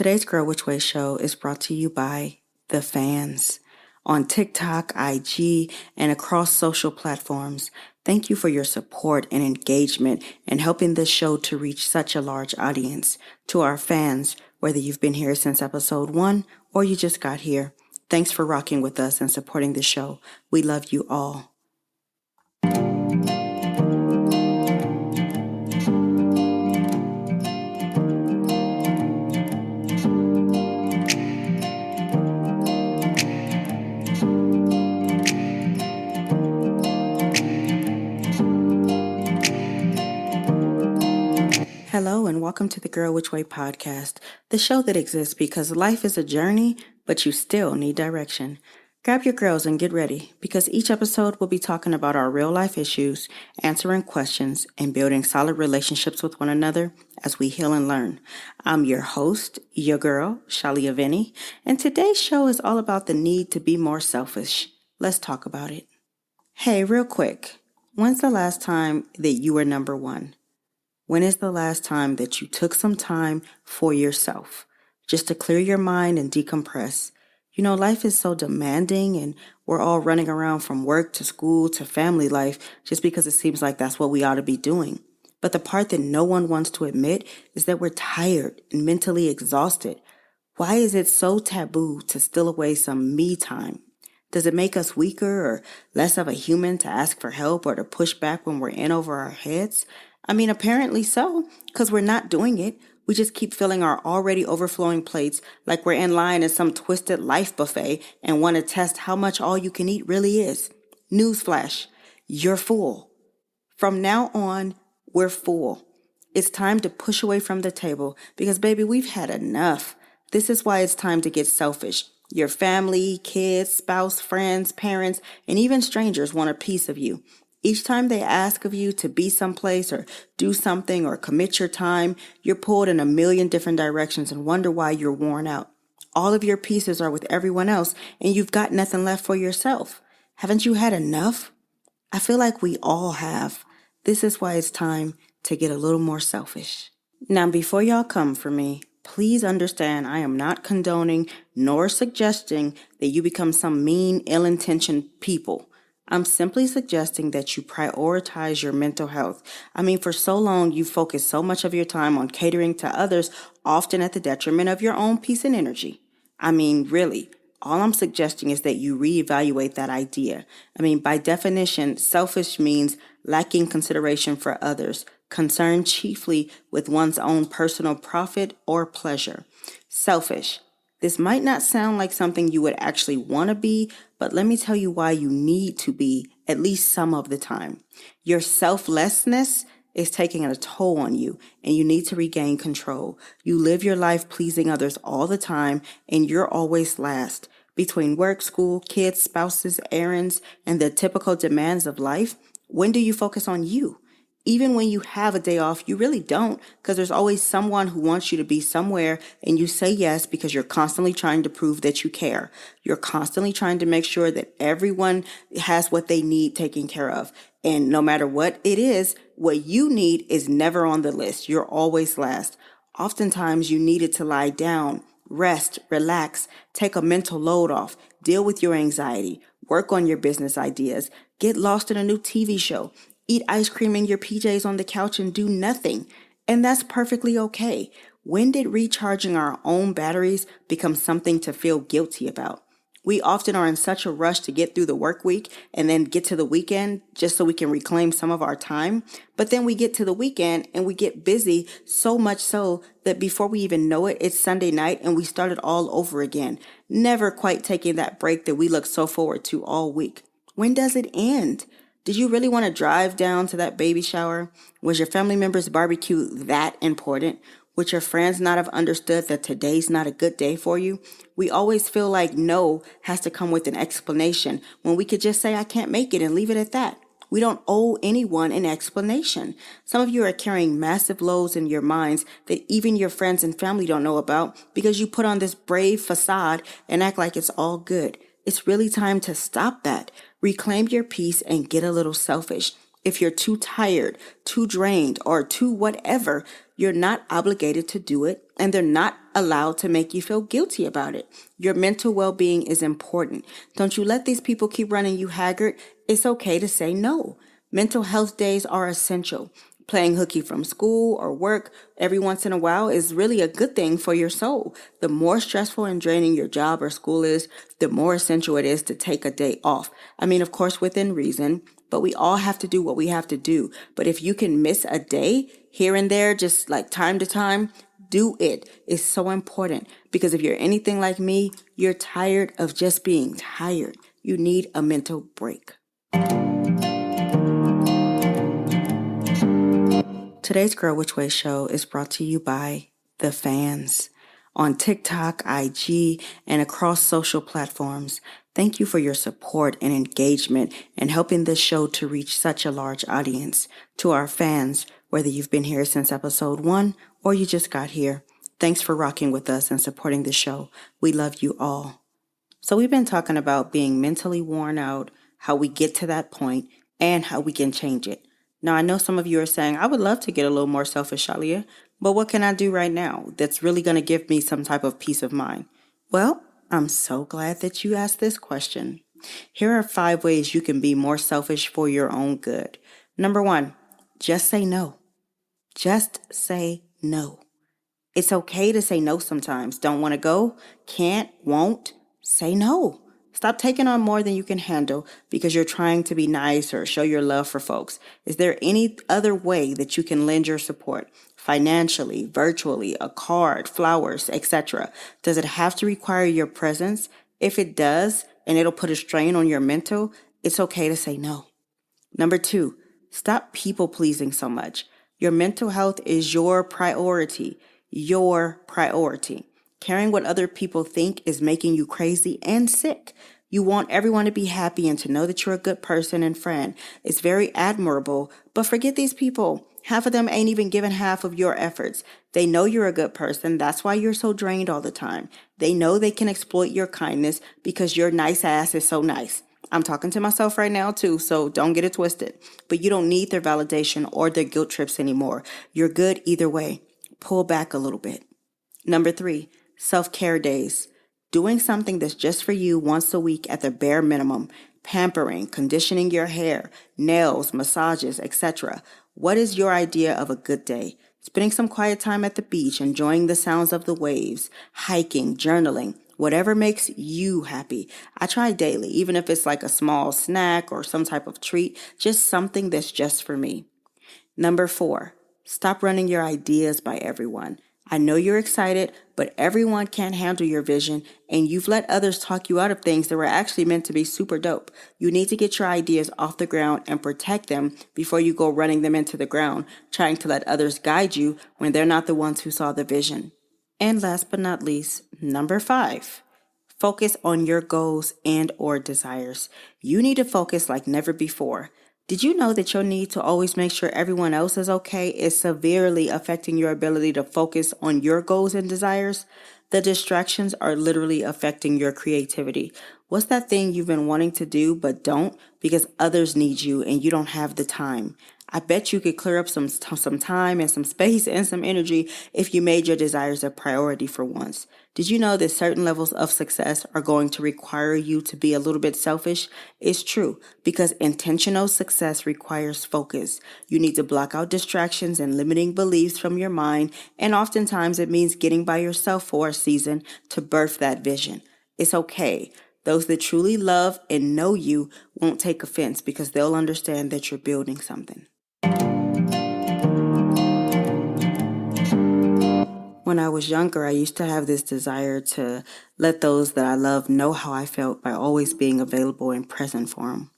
Today's Girl Which Way show is brought to you by the fans on TikTok, IG, and across social platforms. Thank you for your support and engagement in helping this show to reach such a large audience. To our fans, whether you've been here since episode 1 or you just got here, thanks for rocking with us and supporting the show. We love you all. Hello and welcome to the Girl Which Way podcast, the show that exists because life is a journey, but you still need direction. Grab your girls and get ready because each episode will be talking about our real life issues, answering questions, and building solid relationships with one another as we heal and learn. I'm your host, your girl, Shalia Vinny, and today's show is all about the need to be more selfish. Let's talk about it. Hey, real quick, when's the last time that you were number one? When is the last time that you took some time for yourself, just to clear your mind and decompress? You know, life is so demanding and we're all running around from work to school to family life just because it seems like that's what we ought to be doing. But the part that no one wants to admit is that we're tired and mentally exhausted. Why is it so taboo to steal away some me time? Does it make us weaker or less of a human to ask for help or to push back when we're in over our heads? I mean, apparently so, because we're not doing it. We just keep filling our already overflowing plates like we're in line at some twisted life buffet and want to test how much all you can eat really is. Newsflash, you're full. From now on, we're full. It's time to push away from the table because, baby, we've had enough. This is why it's time to get selfish. Your family, kids, spouse, friends, parents, and even strangers want a piece of you. Each time they ask of you to be someplace or do something or commit your time, you're pulled in a million different directions and wonder why you're worn out. All of your pieces are with everyone else and you've got nothing left for yourself. Haven't you had enough? I feel like we all have. This is why it's time to get a little more selfish. Now, before y'all come for me, please understand I am not condoning nor suggesting that you become some mean, ill-intentioned people. I'm simply suggesting that you prioritize your mental health. I mean, for so long, you focus so much of your time on catering to others, often at the detriment of your own peace and energy. I mean, really, all I'm suggesting is that you reevaluate that idea. I mean, by definition, selfish means lacking consideration for others, concerned chiefly with one's own personal profit or pleasure. Selfish. This might not sound like something you would actually want to be, but let me tell you why you need to be at least some of the time. Your selflessness is taking a toll on you and you need to regain control. You live your life pleasing others all the time and you're always last. Between work, school, kids, spouses, errands, and the typical demands of life, when do you focus on you? Even when you have a day off, you really don't because there's always someone who wants you to be somewhere and you say yes because you're constantly trying to prove that you care. You're constantly trying to make sure that everyone has what they need taken care of. And no matter what it is, what you need is never on the list. You're always last. Oftentimes you needed to lie down, rest, relax, take a mental load off, deal with your anxiety, work on your business ideas, get lost in a new TV show, eat ice cream in your PJs on the couch and do nothing. And that's perfectly okay. When did recharging our own batteries become something to feel guilty about? We often are in such a rush to get through the work week and then get to the weekend just so we can reclaim some of our time. But then we get to the weekend and we get busy so much so that before we even know it, it's Sunday night and we start it all over again, never quite taking that break that we look so forward to all week. When does it end? Did you really want to drive down to that baby shower? Was your family member's barbecue that important? Would your friends not have understood that today's not a good day for you? We always feel like no has to come with an explanation when we could just say, I can't make it and leave it at that. We don't owe anyone an explanation. Some of you are carrying massive loads in your minds that even your friends and family don't know about because you put on this brave facade and act like it's all good. It's really time to stop that. Reclaim your peace and get a little selfish. If you're too tired, too drained, or too whatever, You're not obligated to do it, and they're not allowed to make you feel guilty about it. Your mental well-being is important. Don't you let these people keep running you haggard. It's okay to say no. Mental health days are essential. Playing hooky from school or work every once in a while is really a good thing for your soul. The more stressful and draining your job or school is, the more essential it is to take a day off. I mean, of course, within reason, but we all have to do what we have to do. But if you can miss a day here and there, just like time to time, do it. It's so important because if you're anything like me, you're tired of just being tired. You need a mental break. Today's Girl Which Way show is brought to you by the fans on TikTok, IG, and across social platforms. Thank you for your support and engagement and helping this show to reach such a large audience. To our fans, whether you've been here since episode 1 or you just got here, thanks for rocking with us and supporting the show. We love you all. So we've been talking about being mentally worn out, how we get to that point, and how we can change it. Now, I know some of you are saying, I would love to get a little more selfish, Shalia, but what can I do right now that's really going to give me some type of peace of mind? Well, I'm so glad that you asked this question. Here are 5 ways you can be more selfish for your own good. Number 1, just say no. Just say no. It's okay to say no sometimes. Don't want to go? Can't? Won't? Say no. Stop taking on more than you can handle because you're trying to be nice or show your love for folks. Is there any other way that you can lend your support? Financially, virtually, a card, flowers, etc. Does it have to require your presence? If it does, and it'll put a strain on your mental, it's okay to say no. Number 2, stop people pleasing so much. Your mental health is your priority. Your priority. Caring what other people think is making you crazy and sick. You want everyone to be happy and to know that you're a good person and friend. It's very admirable, but forget these people. Half of them ain't even given half of your efforts. They know you're a good person. That's why you're so drained all the time. They know they can exploit your kindness because your nice ass is so nice. I'm talking to myself right now too, so don't get it twisted. But you don't need their validation or their guilt trips anymore. You're good either way. Pull back a little bit. Number 3, self-care days. Doing something that's just for you once a week at the bare minimum. Pampering, conditioning your hair, nails, massages, etc. What is your idea of a good day? Spending some quiet time at the beach, enjoying the sounds of the waves, hiking, journaling, whatever makes you happy. I try daily, even if it's like a small snack or some type of treat, just something that's just for me. Number 4, stop running your ideas by everyone. I know you're excited, but everyone can't handle your vision, and you've let others talk you out of things that were actually meant to be super dope. You need to get your ideas off the ground and protect them before you go running them into the ground, trying to let others guide you when they're not the ones who saw the vision. And last but not least, number 5, focus on your goals and or desires. You need to focus like never before. Did you know that your need to always make sure everyone else is okay is severely affecting your ability to focus on your goals and desires? The distractions are literally affecting your creativity. What's that thing you've been wanting to do but don't because others need you and you don't have the time? I bet you could clear up some time and some space and some energy if you made your desires a priority for once. Did you know that certain levels of success are going to require you to be a little bit selfish? It's true, because intentional success requires focus. You need to block out distractions and limiting beliefs from your mind, and oftentimes it means getting by yourself for a season to birth that vision. It's okay. Those that truly love and know you won't take offense because they'll understand that you're building something. When I was younger, I used to have this desire to let those that I love know how I felt by always being available and present for them.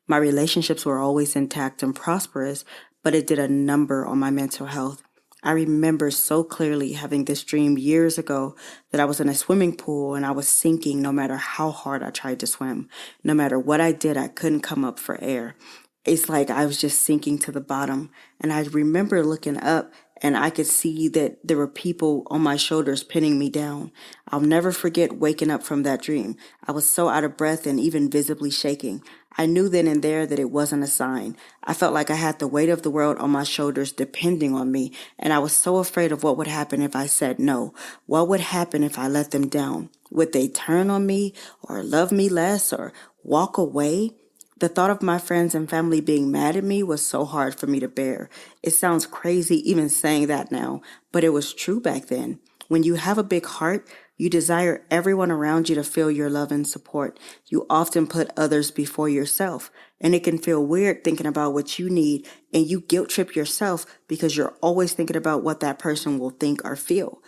My relationships were always intact and prosperous, but it did a number on my mental health. I remember so clearly having this dream years ago that I was in a swimming pool and I was sinking no matter how hard I tried to swim. No matter what I did, I couldn't come up for air. It's like I was just sinking to the bottom. And I remember looking up and I could see that there were people on my shoulders pinning me down. I'll never forget waking up from that dream. I was so out of breath and even visibly shaking. I knew then and there that it wasn't a sign. I felt like I had the weight of the world on my shoulders depending on me, and I was so afraid of what would happen if I said no. What would happen if I let them down? Would they turn on me or love me less or walk away? The thought of my friends and family being mad at me was so hard for me to bear. It sounds crazy even saying that now, but it was true back then. When you have a big heart, you desire everyone around you to feel your love and support. You often put others before yourself, and it can feel weird thinking about what you need, and you guilt trip yourself because you're always thinking about what that person will think or feel.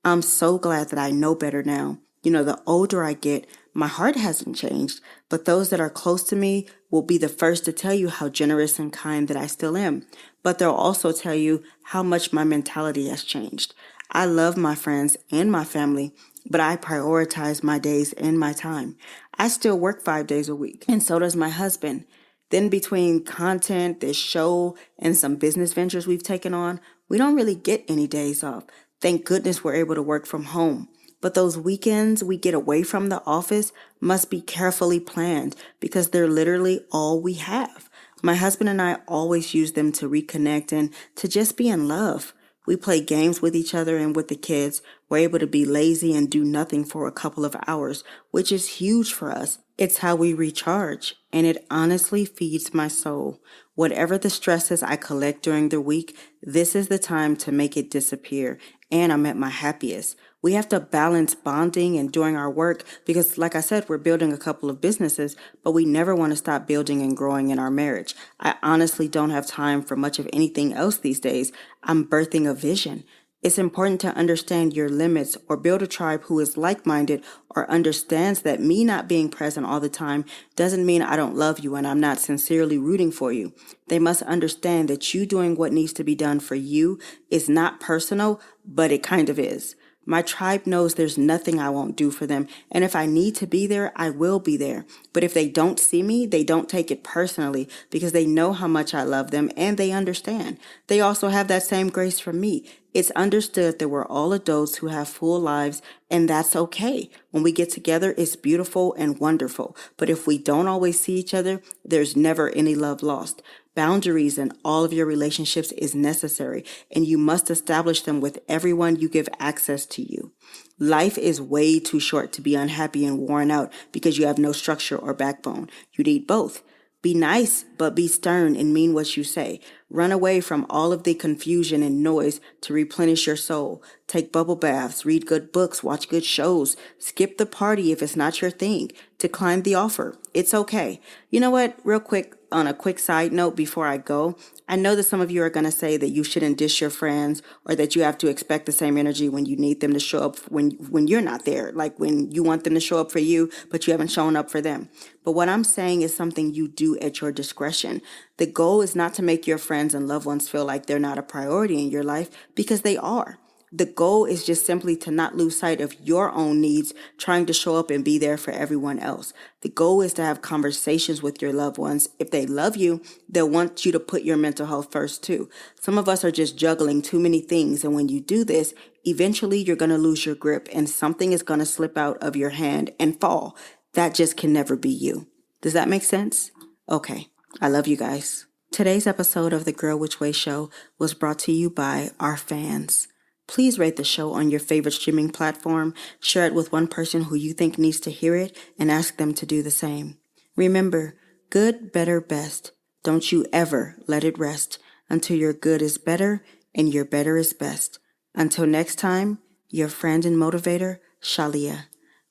I'm so glad that I know better now. The older I get, my heart hasn't changed, but those that are close to me will be the first to tell you how generous and kind that I still am. But they'll also tell you how much my mentality has changed. I love my friends and my family, but I prioritize my days and my time. I still work 5 days a week, and so does my husband. Then between content, this show, and some business ventures we've taken on, we don't really get any days off. Thank goodness we're able to work from home. But those weekends we get away from the office must be carefully planned because they're literally all we have. My husband and I always use them to reconnect and to just be in love. We play games with each other and with the kids. We're able to be lazy and do nothing for a couple of hours, which is huge for us. It's how we recharge, and it honestly feeds my soul. Whatever the stresses I collect during the week, this is the time to make it disappear, and I'm at my happiest. We have to balance bonding and doing our work because, like I said, we're building a couple of businesses, but we never want to stop building and growing in our marriage. I honestly don't have time for much of anything else these days. I'm birthing a vision. It's important to understand your limits or build a tribe who is like-minded or understands that me not being present all the time doesn't mean I don't love you and I'm not sincerely rooting for you. They must understand that you doing what needs to be done for you is not personal, but it kind of is. My tribe knows there's nothing I won't do for them, and if I need to be there, I will be there. But if they don't see me, they don't take it personally because they know how much I love them and they understand. They also have that same grace for me. It's understood that we're all adults who have full lives, and that's okay. When we get together, it's beautiful and wonderful. But if we don't always see each other, there's never any love lost. Boundaries in all of your relationships is necessary, and you must establish them with everyone you give access to you. Life is way too short to be unhappy and worn out because you have no structure or backbone. You need both. Be nice, but be stern and mean what you say. Run away from all of the confusion and noise to replenish your soul. Take bubble baths, read good books, watch good shows. Skip the party if it's not your thing. Decline the offer. It's okay. You know what? Real quick, on a quick side note before I go, I know that some of you are going to say that you shouldn't dish your friends or that you have to expect the same energy when you need them to show up when you're not there, like when you want them to show up for you, but you haven't shown up for them. But what I'm saying is something you do at your discretion. The goal is not to make your friends and loved ones feel like they're not a priority in your life because they are. The goal is just simply to not lose sight of your own needs, trying to show up and be there for everyone else. The goal is to have conversations with your loved ones. If they love you, they'll want you to put your mental health first too. Some of us are just juggling too many things, and when you do this, eventually you're going to lose your grip and something is going to slip out of your hand and fall. That just can never be you. Does that make sense? Okay. I love you guys. Today's episode of The Girl Which Way Show was brought to you by our fans. Please rate the show on your favorite streaming platform, share it with one person who you think needs to hear it, and ask them to do the same. Remember, good, better, best. Don't you ever let it rest until your good is better and your better is best. Until next time, your friend and motivator, Shalia.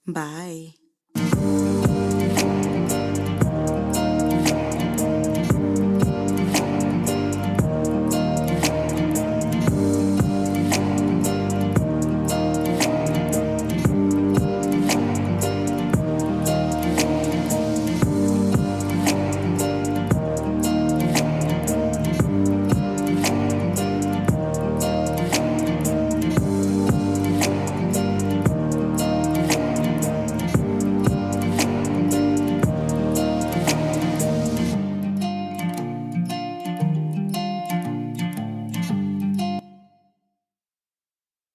Bye.